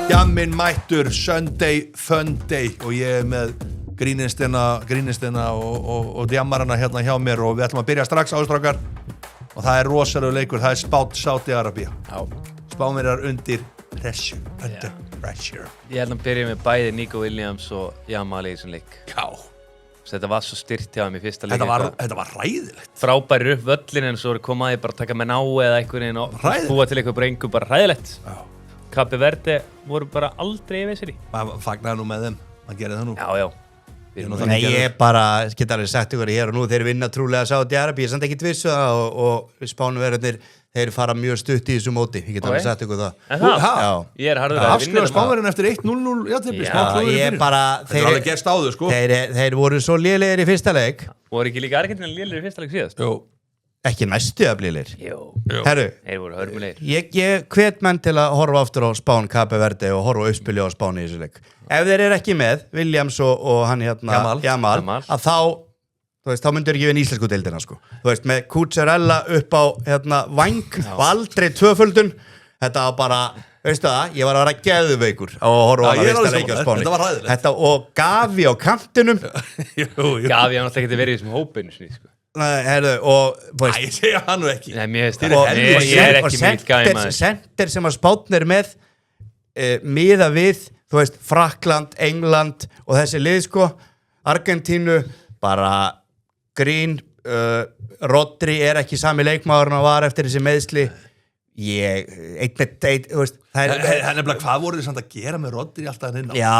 Jamminn mættur, Sunday Funday og ég með grínistina og djammarana hérna hjá mér og við ætlum að byrja strax ástrákar og það rosalegu leikur, það Spán Sádi-Arabía. Spánverjar undir pressure. Ég held að byrja með bæði Nico Williams og Jamal í þessum leik. Já. Þetta var svo styrt hjá þeim í fyrsta leik. Þetta var hræðilegt. Frábærir upp völlin en svo komaði bara að taka með ná eða einhvern veginn og búa til eitthvað bara engu, bara hræðilegt. Já. Cape Verde voru bara aldrei í vesir í. Maður fagnaði nú með þeim, maður gerði það nú. Já. Nei, ég bara, get alveg sagt ykkur hér og nú þeir vinna trúlega Sádi-Arabíu, ég er samt ekki vissu það og Spánverjarnir, þeir fara mjög stutt í þessu móti, ég get alveg sagt ykkur það. En það? Já. Ég er harður að vinna Afskrifa Spánverjarnir eftir 1-0, ég bara, þeir alveg gerst áður, sko. Þeir voru svo lélegir í fyrsta leik. Voru ekki líka Argentína lélegir í fyrsta leik síðast? Jú. Ekki næstu að lélegir. Jú. Herru, þeir voru hörmulegir. Ég hvet menn til að horfa aftur á Spán, Cape Verde og horfa uppspili á Spáni í þessu leik. Ef þeir eru ekki með, Williams og hann hérna, Jamal, að þá myndur ekki vinna íslensku deildina, sko. Þú veist, með Cucurella upp á hérna, væng og aldrei tvöföldun, þetta var bara, veistu það, ég var að vera geðveikur á að horfa á hana fyrsta leiki á Spáni. Þetta var hræðilegt. Þetta og Gavi á kantinum. Gavi hann alltaf ekki verið í þessum hópinu, sko. Herðu, og... Ég segja hann nú ekki. Nei, ég er ekki mikill Gavi maður. Senter sem að Spánn er með, miða við, þú veist, Frakkland, England og þessi lið, sko, Argentínu, bara grín, Rodri er ekki sami leikmaður en hann var eftir þessi meiðsli. Þú veist, það er nefnilega, hvað voru þið samt að gera með Rodri alltaf hann inn á? Já,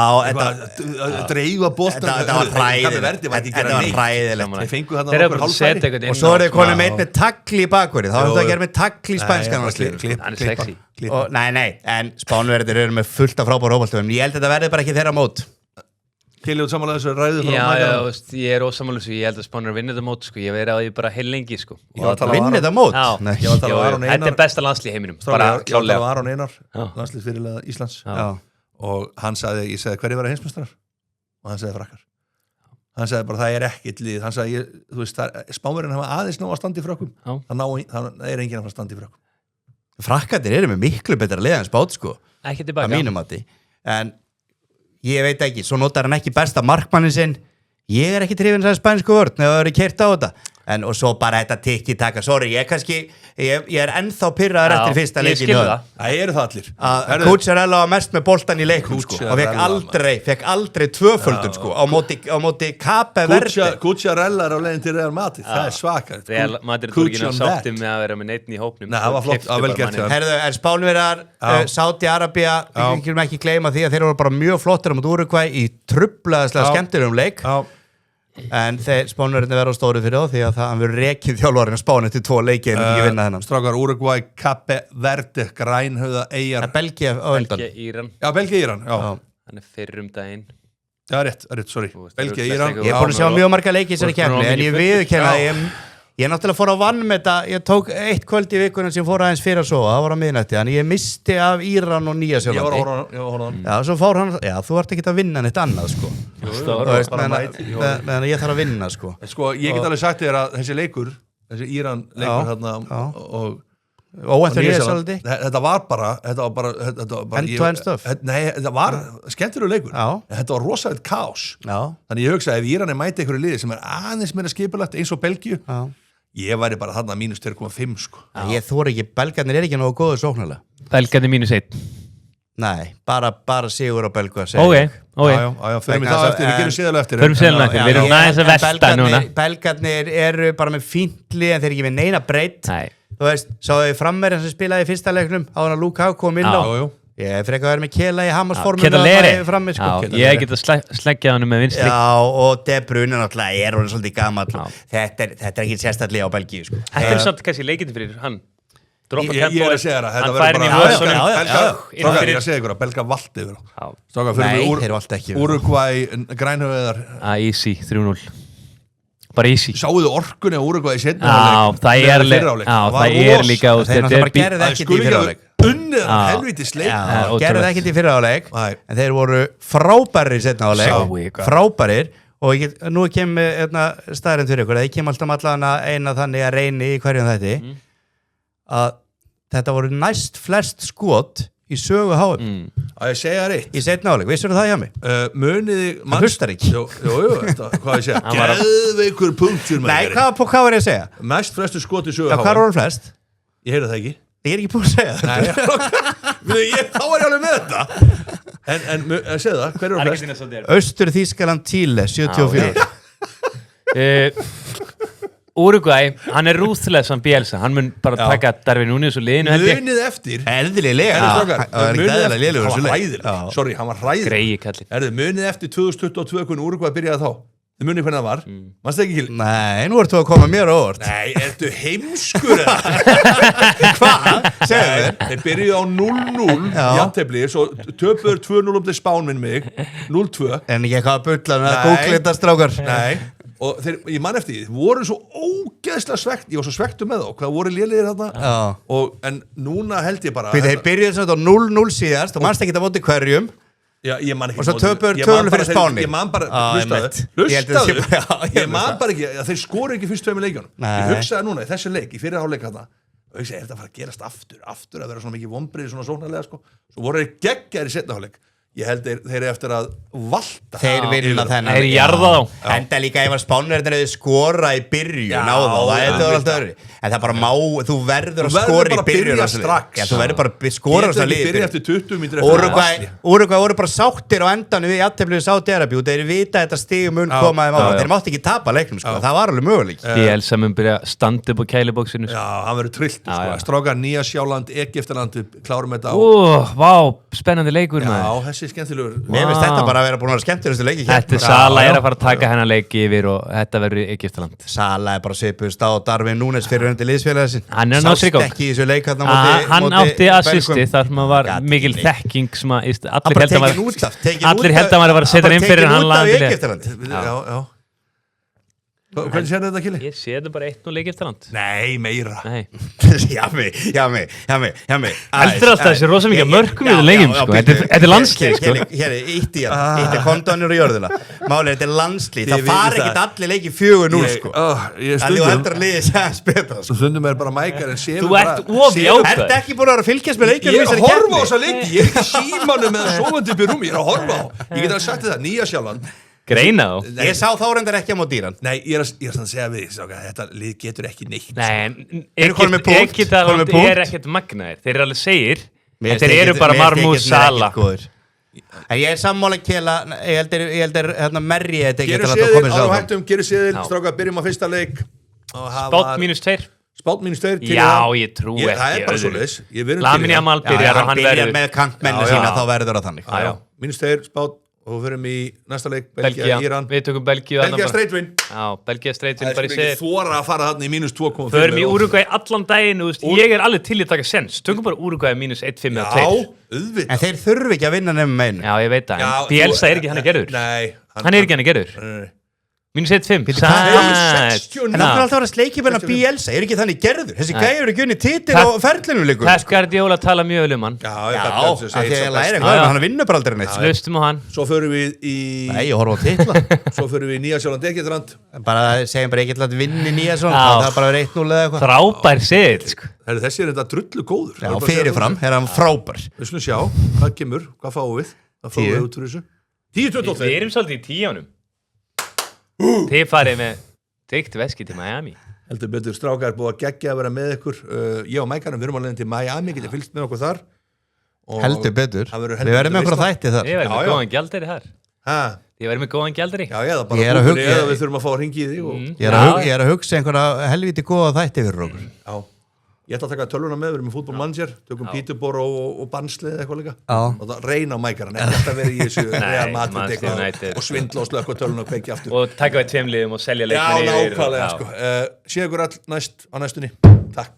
dreifa boltan. Þetta var hræðilegt. Þeir fengu þarna okkur hálfæri. Og svo er þið konum með tagli í bakverði, þá er þetta að gera með tagli í spænskan. Hann er sexy. Nei, en Spánverðir eru með fullt af frábæru hópaltöfum. Ég held að þetta verði bara ekki þeirra mót. Kelly út samanlega þessu ræðu frá Já, ég er ósammála þessu, ég held að Spánverjar vinna þetta mót, sko, ég verið á því bara heilengi, sko. Vinna þetta mót? Já, þetta er besta landslið í heiminum, bara klálega. Ég var að tala Aron Einar, landsliðsfyrirliða Íslands og hann sagði, ég sagði hverju verða heimsmeistarar og hann sagði Frakkar. Hann sagði bara það er ekkert lið, hann sagði, þú veist, Spánverjarnir hafa aðeins ná að standa í Frökkum, það er enginn að fara að standa í Frökkum. Frakkarnir eru með miklu betra lið en Spán, sko, að mínum mati, en ég veit ekki, svo notar hann ekki besta markmannin sinn, ég er ekki trifin þess að spænsku vörn ef það eru keyrt á þetta og svo bara þetta tikki-taka, sorry, ég er ennþá pirraður eftir fyrsta leikin það eru það allir Cucurella var mest með boltan í leiknum sko, og fekk aldrei tvöföldun sko, á móti Cape Verde Cucurella er á leiðin til Real Madrid, það er svakar Real Madrid voru ekki sátti með að vera með neittn í hópnum Nei, það var flott, vel gert Herðu, en Spánverjar, Sádi-Arabía við kynum ekki gleyma því að þeir voru bara mjög flottir á móti Úrúgvæ í truflaðislega skemmtilegum leik en Spánverjarnir verða á stóru fyrir því að hann verður rekið þjálfarinn að Spán eftir 2 leiki en ekki vinna þennan. Strákar, Úrúgvæ, Cape Verde, Grænhöfða, Eyjar. Belgía á undan. Íran. Já, Belgía, Íran, já. Hann er fyrr daginn. Já, rétt, sorry. Belgía, Íran. Ég er búin að sjá mjög marga leiki í þessari keppni en ég viðurkenna að ég náttúrulega fór að vann með þetta, ég tók 1 kvöld í vikunum sem fór aðeins fyrir að sofa, það var á miðnætti, þannig ég misti af Íran og Nýja-Sjálandi. Ég var að horfa hann. Já, svo fór hann, já, þú ert ekki að vinna neitt annað, sko. Meðan ég þarf að vinna, sko. Sko, ég get alveg sagt þér að þessi leikur, þessi Íran-leikur þarna og Óvæntur Nýja-Sjálandi. Þetta var bara end-to-end stuff. Nei, þetta var skemmtilegur leikur. Þetta var rosalegt kaos. Þannig ég hugsaði ef Íran mæti einhverju liði sem er aðeins meira skipulagt eins og Belgíu. Ég væri bara þarna mínus 2,5 sko. Ég þori ekki, belgarnir er ekki nógu góður sóknarlega. Belgarnir mínus 1. Nei, bara sigur á belga. Ok. Já, förum við það eftir, við gerum síðan eftir. Förum síðan eftir, við erum næst að velta núna. Belgarnir eru bara með fíntli en þeir ekki með neina breytt. Nei. Þú veist, sáðu við frammerjan sem spilaði í fyrsta leiknum á hann að Lukaku kom inn á. Ég frekar að vera með Kela í Hamas-formuna frammi, sko. Ég get að sleggja hann með vinstri. Já, og De Bruyne náttúrulega er hann svolítið gamall. Þetta er ekki sérstaklega á Belgíu, sko. Þetta er samt kannski leikindi fyrir hann. Ég er að segja það, þetta verður bara segja ykkur að belga valdi yfir Nei, þeir valdi ekki Úrúgvæ, Grænhöfðar Easy, 3-0 Bara easy Sáuðu orkunni á Úrúgvæ í seinni hálfleik það er líka Þeir náttúrulega gerði ekkert í fyrra hálfleik Unnið helvítið sleik Gerði ekkert í fyrra hálfleik en þeir voru frábærir í seinni hálfleik Frábærir og nú kemur staðurinn fyrir ykkur það kemur alltaf allan eina þannig að reyni í hverjum þetta að þetta voru næst flest skot í sögu HM Að ég segja þér eitt í seinna áleik, vissur það hjá mig? Muniði Það hlustar ekki. Jú, hvað ég segja Geðveikur punktur Nei, hvað var ég að segja? Mest flestu skot í sögu Já, hvað voru flest? Ég heyrði það ekki Ég er ekki búin að segja það Þá var ég alveg með þetta En segðu það, hver eru flest? Austur Þýskaland Chile 74 Uruguay, hann ruthless hann Bielsa, hann mun bara taka Darwin Núñez og liðinu Munið eftir Eðlilega Sorry, hann var hræðilegur Greiði kallinn Munið eftir 2022 hvernig Uruguay byrjaði þá Þið munið hvernig það var Manstu ekki Kili? Nei, nú ertu að koma mér á óvart Nei, ertu heimskur Hvað? Segðu mér Þeir byrjuðu á 0-0 jafntefli, svo töpuður 2-0 til Spán minn mig 0-2 En ekki eitthvað að bulla með að googla þetta strákar Nei Og þeir, ég man eftir því, voru svo ógeðslega svegt, ég var svo svektur með þá, hvað voru lélegir þarna en núna held ég bara Þeir byrjuðu svona á 0-0 síðast og mannst ekki það móti hverjum Já, ég man ekki og svo töpuður 2-0 fyrir Spáni Ég man bara, hlustaðu Ég man bara ekki, þeir skoru ekki fyrst 2 leikjunum Ég hugsaði núna í þessu leik, í fyrir hálfleik þarna og ég segi, þetta fara að gerast aftur að vera svona mikið vonbrigði svona sóknarlega sko. Svo voru þeir geggjaðir í seinni hálfleik Ég held þeir eftir að valta Þeir vinna þennan Þeir jarða þá Enda líka ef að Spánverðin hefði skora í byrjun á þá, það er alltaf öðru En það bara má, þú verður að skora í byrjun strax Þú verður bara að skora Getur ekki byrja eftir 20 mínútur Uruguay voru bara sáttir á endanum við jafnteflið Sádi-Arabíu og þeir vita að þetta stig mun komaði mála Þeir mátti ekki tapa leiknum, sko, það var alveg möguleik Bielsa mun byrja að standa upp á kælibóksinu Já, hann verður trillt, strákar Nýja-Sjáland, Egyptaland, við klárum þetta Vá, spennandi leikur Já, þessi skemmtilegur Mér finnst þetta bara að vera búin að vera skemmtilegustu leiki Þetta Sala að fara að taka hennar leiki yfir og þetta verður Egyptaland Sala bara svipust á Darwin Núñez fyrir hundi liðsfélaga sinn Hann ná sér í gang ekki í þessu leik Hann átti assisti þar sem að var mikil þekking sem að allir held að maður var að setja inn fyrir hann landilega Já Hvernig sér þetta, Kili? Ég sé þetta bara 1-0 Egyptaland Nei, meira Hjá mig Heldur alltaf þessi rosa mikið mörgum í þessu leikjum Þetta er landslið Hér er ítti kontónir og jörðuna Málið, þetta er landslið Það fari ekkert allir leiki 4-0 sko Það líka heldur að liði sæðans betra Stundum er bara mækar en séu Þú ert ofi ákvæð Ertu ekki búin að vera að fylgjast með leikjum? Ég er að horfa á þessa leiki Ég er ekki símanum með sofandi upp í rúmi Ég er að horfa á Ég get að sagt þetta, Nýja-Sjáland Greina þá Ég sá þá reyndar ekki á mót dýran Nei, ég er að segja við þetta lið getur ekki neitt Nei, Egyptaland er ekkert magnaðir Þeir eru alveg segir En þeir eru bara Marmús Sala En ég er sammála Kela Ég heldur Merri Gerir séðil, stráka, byrjum á fyrsta leik Spátt -2 Spátt -2 Já, ég trú ekki Það er bara svoleiðis Lamine Yamal byrjar og hann verður með kantmenni sína þá verður það þannig -2, Spátt og við förum í næsta leik Belgia, Íran Við tökum Belgia straight win Já, Belgia straight win bara í sér Það er ekki þóra að fara þarna í -2,5 Förum í Uruguay allan daginn Ég er alveg til að taka sens Tökum bara Uruguay -1,5 eða 2 Já, auðvitað En þeir þurfi ekki að vinna nefnum einu Já, ég veit það Bielsa er ekki hann að gerður Nei Hann er ekki hann að gerður -1,5 En það er alltaf að vera sleikjubenn að Bielsa Er ekki þannig gerður Þessi gæði eru ekki unni titil á ferlinu líku Pep Guardiola tala mjög um hann Já, hann vinnur bara aldrei neitt Hlustum á hann Svo förum við í Nei, ég horfa á titla Svo förum við í Nýja-Sjáland, Egyptaland Segjum bara Egyptaland vinni Nýja-Sjáland Það er bara verið 1-0 eða eitthvað Frábær seðil Þessi er þetta drullu góður Já, fyrirfram er hann frábær Við skulum sjá, hvað kemur, hvað fáum við 10-22 Við erum svolítið í 10-unum Þið farið með trygt veski til Miami Heldur betur, strákar búið að geggja að vera með ykkur Ég og Mækarnum, við erum alveg til Miami Getið fylgst með okkur þar Heldur betur, við verðum með okkur þætti þar Ég verðum með góðan gjaldari þar Ég verðum með góðan gjaldari Já, ég það bara húkur eða við þurfum að fá að ringi í því Ég er að hugsa einhverja helviti góða þætti fyrir okkur Já Ég ætla að taka tölvuna með, við erum í fútbolmanager Tökum Peterbor og Barnsley eða eitthvað líka Og það reyna á Mækaran Þetta verður í þessu Real Madrid og svindla og slökk og tölvuna og kveiki aftur Og taka við 2 liðum og selja leikmenn Já, nákvæmlega Séu ykkur all á næstunni Takk